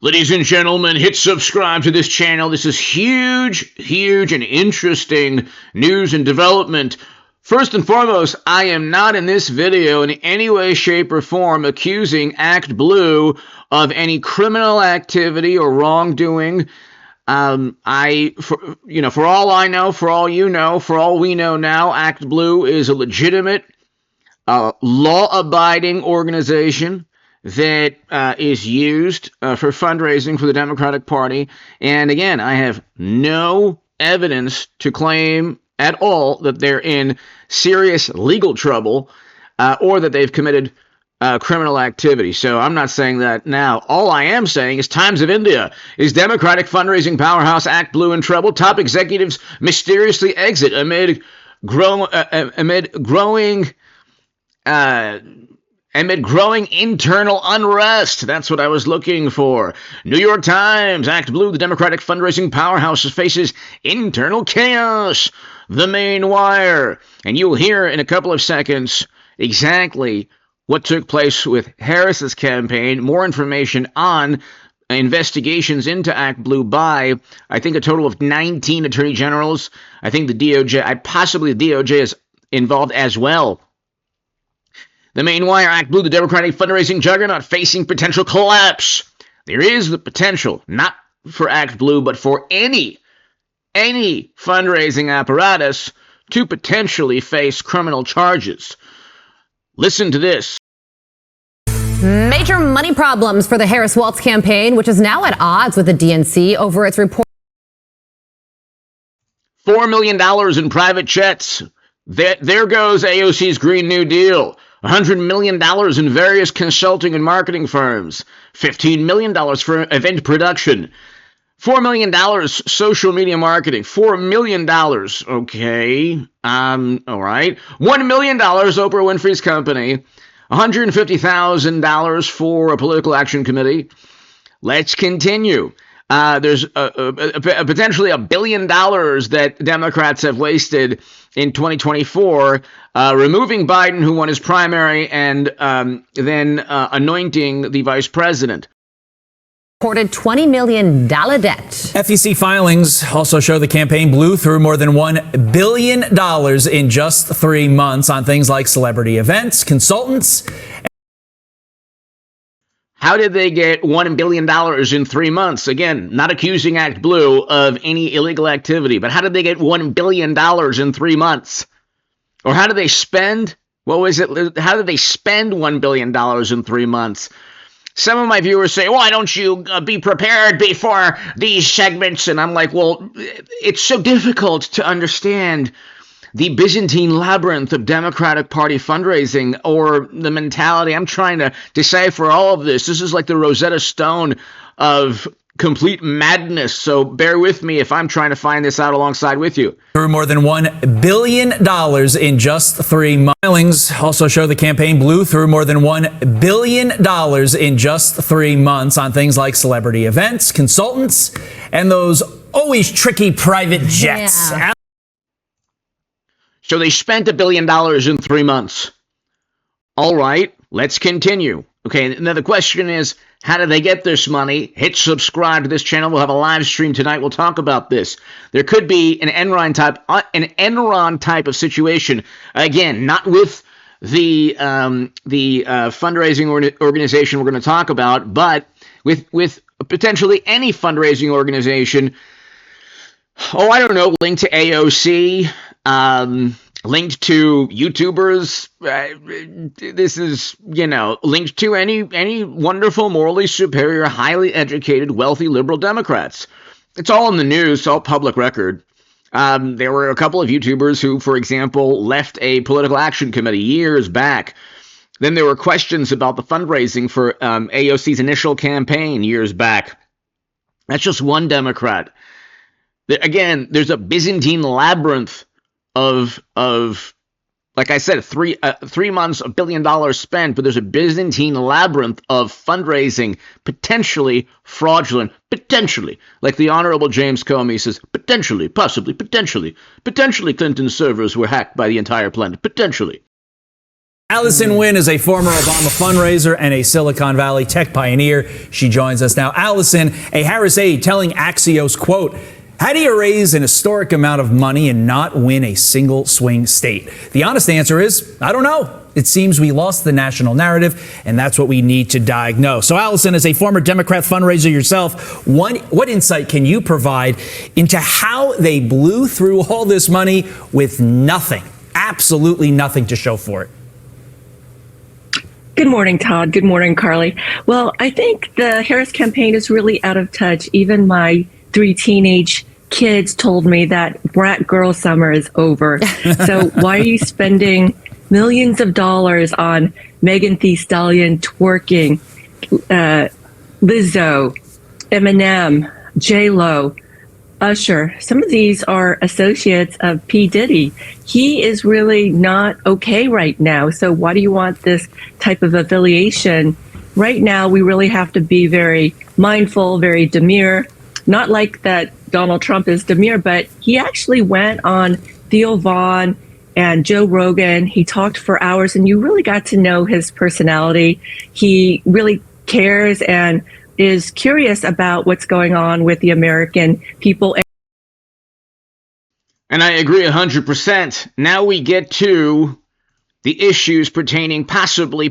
Ladies and gentlemen, hit subscribe to this channel. This is huge and interesting news and development. First and foremost, I am not in this video in any way, shape, or form accusing ActBlue of any criminal activity or wrongdoing. For all I know, for all you know, for all we know now, ActBlue is a legitimate, law-abiding organization that is used for fundraising for the Democratic Party. And again, I have no evidence to claim at all that they're in serious legal trouble or that they've committed criminal activity. So I'm not saying that now. All I am saying is Times of India. Is Democratic fundraising powerhouse ActBlue in trouble? Top executives mysteriously exit amid growing internal unrest. That's what I was looking for. New York Times, ActBlue, the Democratic fundraising powerhouse, faces internal chaos. The Main Wire. And you'll hear in a couple of seconds exactly what took place with Harris's campaign. More information on investigations into ActBlue by, I think, a total of 19 attorney generals. I think the DOJ, possibly the DOJ is involved as well. The Main Wire, ActBlue, the Democratic fundraising juggernaut, facing potential collapse. There is the potential, not for ActBlue, but for any fundraising apparatus to potentially face criminal charges. Listen to this. Major money problems for the Harris-Walz campaign, which is now at odds with the DNC over its report. $4 million in private jets. There goes AOC's Green New Deal. $100 million in various consulting and marketing firms. $15 million for event production. $4 million social media marketing. $4 million. Okay. All right. $1 million Oprah Winfrey's company. $150,000 for a political action committee. Let's continue. There's potentially $1 billion that Democrats have wasted in 2024, removing Biden, who won his primary, and then anointing the vice president. Reported $20 million debt. FEC filings also show the campaign blew through more than $1 billion in just 3 months on things like celebrity events, consultants. How did they get $1 billion in 3 months? Again, not accusing ActBlue of any illegal activity, but how did they get $1 billion in 3 months? Or how did they spend? What was it? How did they spend $1 billion in 3 months? Some of my viewers say, why don't you be prepared before these segments? And I'm like, well, it's so difficult to understand the Byzantine labyrinth of Democratic Party fundraising, or the mentality. I'm trying to decipher all of this. This is like the Rosetta Stone of complete madness. So bear with me if I'm trying to find this out alongside with you. Through more than $1 billion in just 3 months. Filings also show the campaign blew through more than $1 billion in just 3 months on things like celebrity events, consultants, and those always tricky private jets. Yeah. So they spent $1 billion in 3 months. All right, let's continue. Okay, now the question is, how did they get this money? Hit subscribe to this channel. We'll have a live stream tonight. We'll talk about this. There could be an Enron type of situation. Again, not with the fundraising organization we're going to talk about, but with potentially any fundraising organization. Oh, I don't know, linked to AOC, linked to YouTubers. This is, linked to any wonderful, morally superior, highly educated, wealthy, liberal Democrats. It's all in the news, it's all public record. There were a couple of YouTubers who, for example, left a political action committee years back. Then there were questions about the fundraising for AOC's initial campaign years back. That's just one Democrat. Again, there's a Byzantine labyrinth of like I said, 3 months, $1 billion spent, but there's a Byzantine labyrinth of fundraising, potentially fraudulent, potentially, like the Honorable James Comey says, potentially, possibly, potentially Clinton servers were hacked by the entire planet, potentially. Allison Wynn is a former Obama fundraiser and a Silicon Valley tech pioneer. She joins us now. Allison, a Harris aide telling Axios, quote, "How do you raise an historic amount of money and not win a single swing state?" The honest answer is, I don't know. It seems we lost the national narrative, and that's what we need to diagnose. So, Allison, as a former Democrat fundraiser yourself, what insight can you provide into how they blew through all this money with nothing, absolutely nothing to show for it? Good morning, Todd. Good morning, Carly. Well, I think the Harris campaign is really out of touch. Even my 3 teenage kids told me that brat girl summer is over. So why are you spending millions of dollars on Megan Thee Stallion twerking, Lizzo, Eminem, J-Lo, Usher? Some of these are associates of P. Diddy. He is really not okay right now. So why do you want this type of affiliation? Right now, we really have to be very mindful, very demure. Not like that Donald Trump is demure, but he actually went on Theo Vaughn and Joe Rogan. He talked for hours, and you really got to know his personality. He really cares and is curious about what's going on with the American people. And I agree 100%. Now we get to the issues pertaining potentially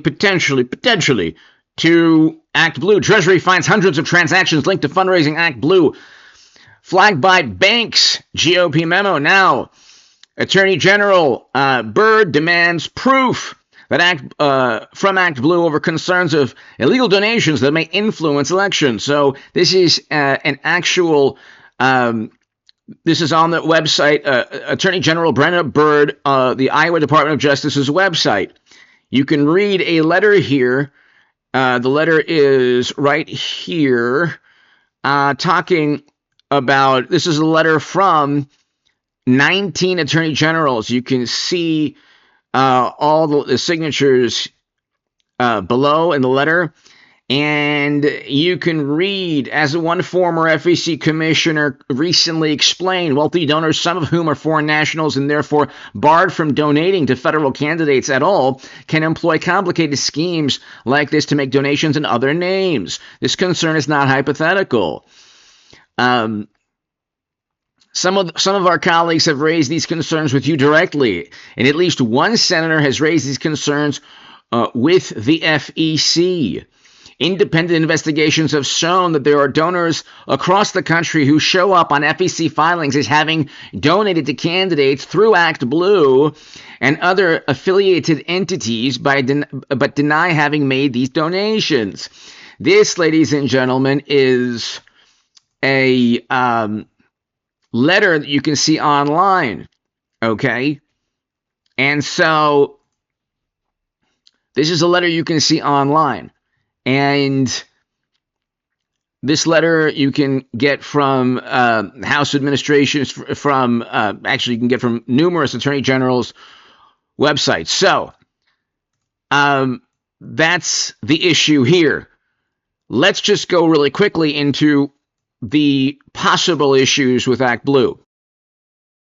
to ActBlue. Treasury finds hundreds of transactions linked to fundraising ActBlue. Flagged by banks. GOP memo now. Attorney General Byrd demands proof that from ActBlue over concerns of illegal donations that may influence elections. So this is an actual. This is on the website, Attorney General Brenna Byrd, the Iowa Department of Justice's website. You can read a letter here. The letter is right here, talking about. This is a letter from 19 attorney generals. You can see all the signatures below in the letter, and you can read, as one former FEC commissioner recently explained, wealthy donors, some of whom are foreign nationals and therefore barred from donating to federal candidates at all, can employ complicated schemes like this to make donations in other names. This concern is not hypothetical. Some of our colleagues have raised these concerns with you directly, and at least one senator has raised these concerns with the FEC. Independent investigations have shown that there are donors across the country who show up on FEC filings as having donated to candidates through ActBlue and other affiliated entities, but deny having made these donations. This, ladies and gentlemen, is a letter that you can see online, okay? And so this is a letter you can see online. And this letter you can get from House administrations, actually you can get from numerous attorney generals' websites. So that's the issue here. Let's just go really quickly into the possible issues with ActBlue.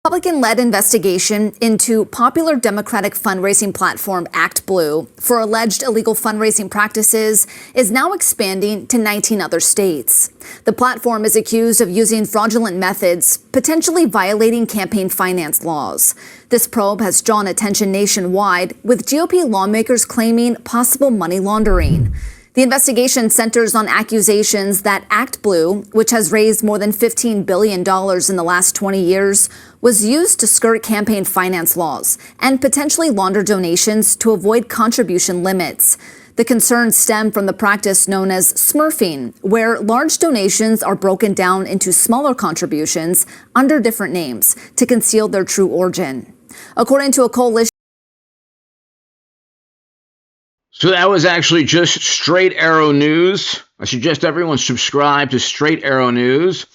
Republican-led investigation into popular Democratic fundraising platform ActBlue for alleged illegal fundraising practices is now expanding to 19 other states. The platform is accused of using fraudulent methods, potentially violating campaign finance laws. This probe has drawn attention nationwide, with GOP lawmakers claiming possible money laundering. The investigation centers on accusations that ActBlue, which has raised more than $15 billion in the last 20 years, was used to skirt campaign finance laws and potentially launder donations to avoid contribution limits. The concerns stem from the practice known as Smurfing, where large donations are broken down into smaller contributions under different names to conceal their true origin. According to a coalition. So that was actually just Straight Arrow News. I suggest everyone subscribe to Straight Arrow News.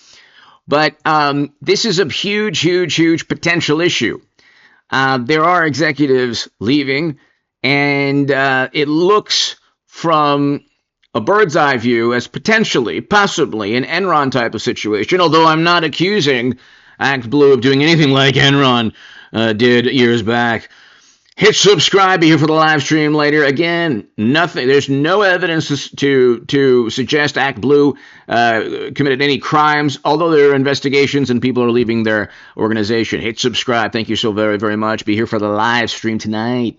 But this is a huge potential issue. There are executives leaving, and it looks from a bird's eye view as possibly an Enron type of situation, although I'm not accusing ActBlue of doing anything like Enron did years back. Hit subscribe. Be here for the live stream later. Again, nothing. There's no evidence to suggest ActBlue committed any crimes, although there are investigations and people are leaving their organization. Hit subscribe. Thank you so very, very much. Be here for the live stream tonight.